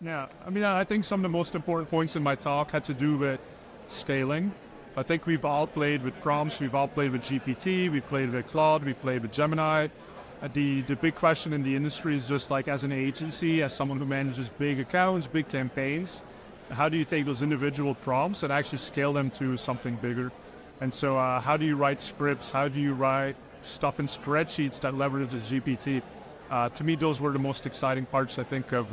Yeah, I mean, I think some of the most important points in my talk had to do with scaling. I think we've all played with prompts, we've all played with GPT, we've played with Claude, we've played with Gemini. The big question in the industry is just like, as an agency, as someone who manages big accounts, big campaigns, how do you take those individual prompts and actually scale them to something bigger? And so how do you write scripts? How do you write stuff in spreadsheets that leverages GPT? To me, those were the most exciting parts, I think, of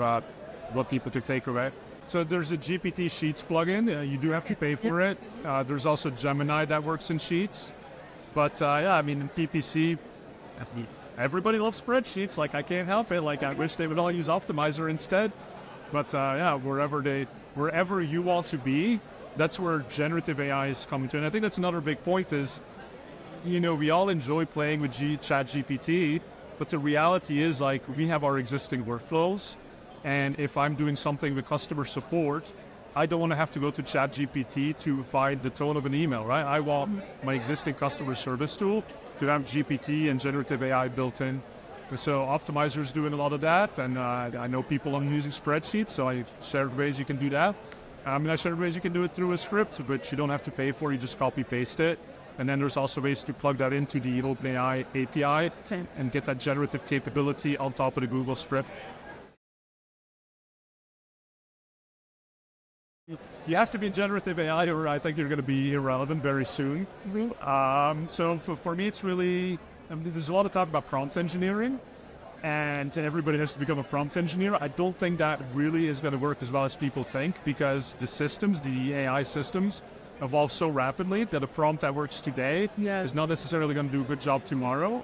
what people could take away. So there's a GPT Sheets plugin. You do have to pay for it. There's also Gemini that works in Sheets. But yeah, I mean, in PPC, everybody loves spreadsheets. Like, I can't help it. Like, I wish they would all use Optimizer instead. But yeah, wherever you want to be, that's where generative AI is coming to. And I think that's another big point is, you know, we all enjoy playing with ChatGPT, but the reality is, like, we have our existing workflows. And if I'm doing something with customer support, I don't want to have to go to ChatGPT to find the tone of an email, right? I want my existing customer service tool to have GPT and generative AI built in. So Optimizer is doing a lot of that, and I know people are using spreadsheets, so I shared ways you can do that. I shared ways you can do it through a script, which you don't have to pay for, you just copy paste it. And then there's also ways to plug that into the OpenAI API and get that generative capability on top of the Google script. You have to be generative AI, or I think you're going to be irrelevant very soon. So for me, it's really, there's a lot of talk about prompt engineering, and everybody has to become a prompt engineer. I don't think that really is going to work as well as people think, because the systems, the AI systems, evolve so rapidly that a prompt that works today is not necessarily going to do a good job tomorrow.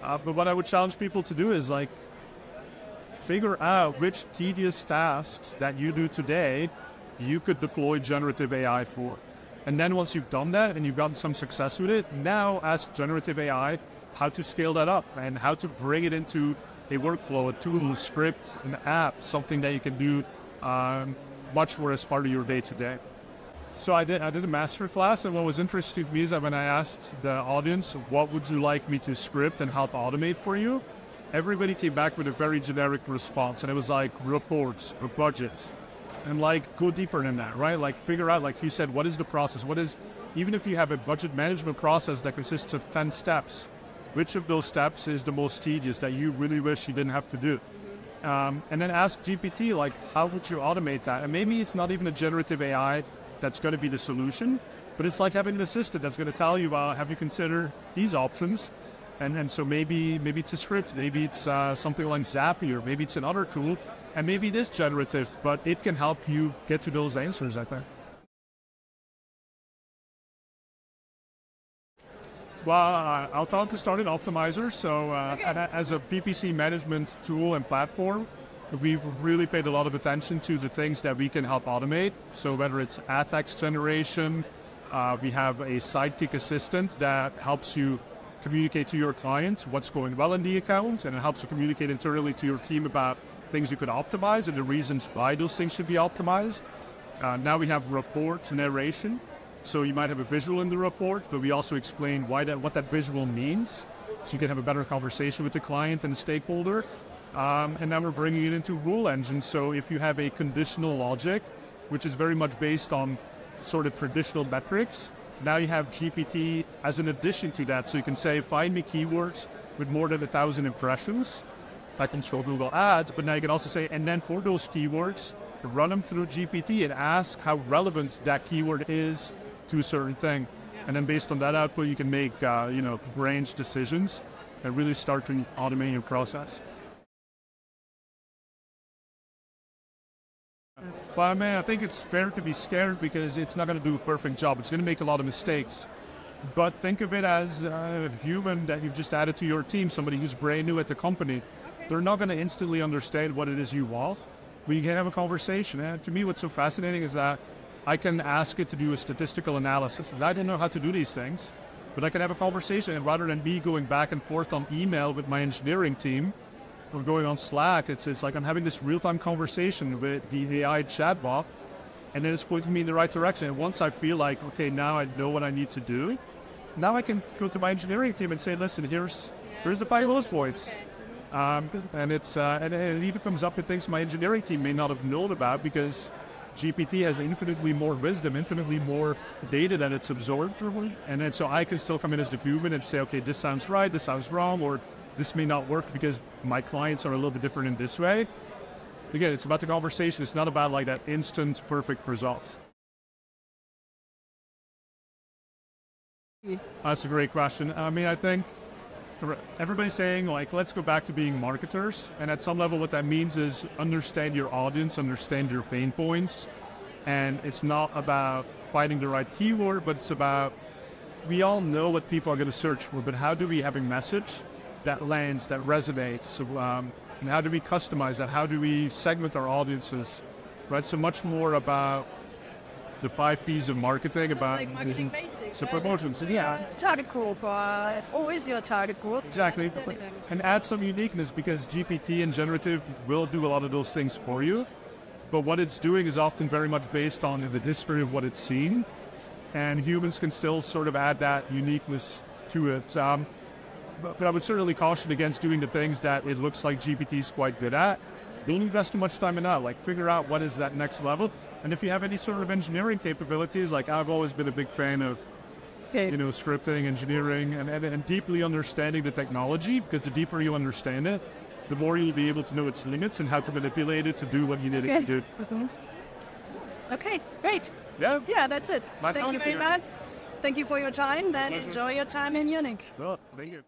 But what I would challenge people to do is, like, figure out which tedious tasks that you do today you could deploy generative AI for. And then once you've done that and you've gotten some success with it, now ask generative AI how to scale that up and how to bring it into a workflow, a tool, a script, an app, something that you can do much more as part of your day-to-day. So I did a masterclass, and what was interesting to me is that when I asked the audience, what would you like me to script and help automate for you? Everybody came back with a very generic response, and it was like reports or budgets. And like, go deeper than that, right? Like, figure out, like you said, what is the process? Even if you have a budget management process that consists of 10 steps, which of those steps is the most tedious that you really wish you didn't have to do? And then ask GPT, like, how would you automate that? And maybe it's not even a generative AI that's going to be the solution, but it's like having an assistant that's going to tell you, have you considered these options? And so maybe it's a script, maybe it's something like Zapier, maybe it's another tool, and maybe it is generative, but it can help you get to those answers, I think. Well, I'll tell them to start an Optimizer. So as a PPC management tool and platform, we've really paid a lot of attention to the things that we can help automate. So whether it's ad text generation, we have a sidekick assistant that helps you communicate to your client what's going well in the account, and it helps you communicate internally to your team about things you could optimize and the reasons why those things should be optimized. Now we have report narration. So you might have a visual in the report, but we also explain what that visual means, so you can have a better conversation with the client and the stakeholder. And now we're bringing it into rule engine. So if you have a conditional logic, which is very much based on sort of traditional metrics, now you have GPT as an addition to that. So you can say, find me keywords with more than 1,000 impressions. I can show Google Ads, but now you can also say, and then for those keywords, run them through GPT and ask how relevant that keyword is to a certain thing. And then based on that output, you can make, range decisions and really start to automate your process. Well, I think it's fair to be scared because it's not going to do a perfect job. It's going to make a lot of mistakes. But think of it as a human that you've just added to your team, somebody who's brand new at the company. They're not going to instantly understand what it is you want. We can have a conversation. And to me, what's so fascinating is that I can ask it to do a statistical analysis. And I don't know how to do these things, but I can have a conversation. And rather than me going back and forth on email with my engineering team, or going on Slack, it's like I'm having this real-time conversation with the AI chatbot, and then it's pointing me in the right direction. And once I feel like, okay, now I know what I need to do, now I can go to my engineering team and say, listen, here's the 5 bullet points. And it even comes up with things my engineering team may not have known about because GPT has infinitely more wisdom, infinitely more data that it's absorbed. And then so I can still come in as the human and say, okay, this sounds right, this sounds wrong, or this may not work because my clients are a little bit different in this way. Again, it's about the conversation. It's not about like that instant perfect result. That's a great question. I mean, I think everybody's saying, like, let's go back to being marketers. And at some level, what that means is understand your audience, understand your pain points. And it's not about finding the right keyword, but it's about, we all know what people are going to search for, but how do we have a message that lands, that resonates? And how do we customize that? How do we segment our audiences? Right? So much more about the 5 P's of marketing, about like marketing basics, so promotions. Yeah, target group, who is your target group? Exactly, and add some uniqueness because GPT and generative will do a lot of those things for you. But what it's doing is often very much based on the history of what it's seen, and humans can still sort of add that uniqueness to it. But I would certainly caution against doing the things that it looks like GPT is quite good at. Don't invest too much time in that. Like, figure out what is that next level. And if you have any sort of engineering capabilities, like I've always been a big fan of, scripting, engineering, and deeply understanding the technology, because the deeper you understand it, the more you'll be able to know its limits and how to manipulate it to do what you need it to do. Okay, great. Yeah, that's it. Thank you very much. Thank you for your time, and enjoy your time in Munich. Well, thank you.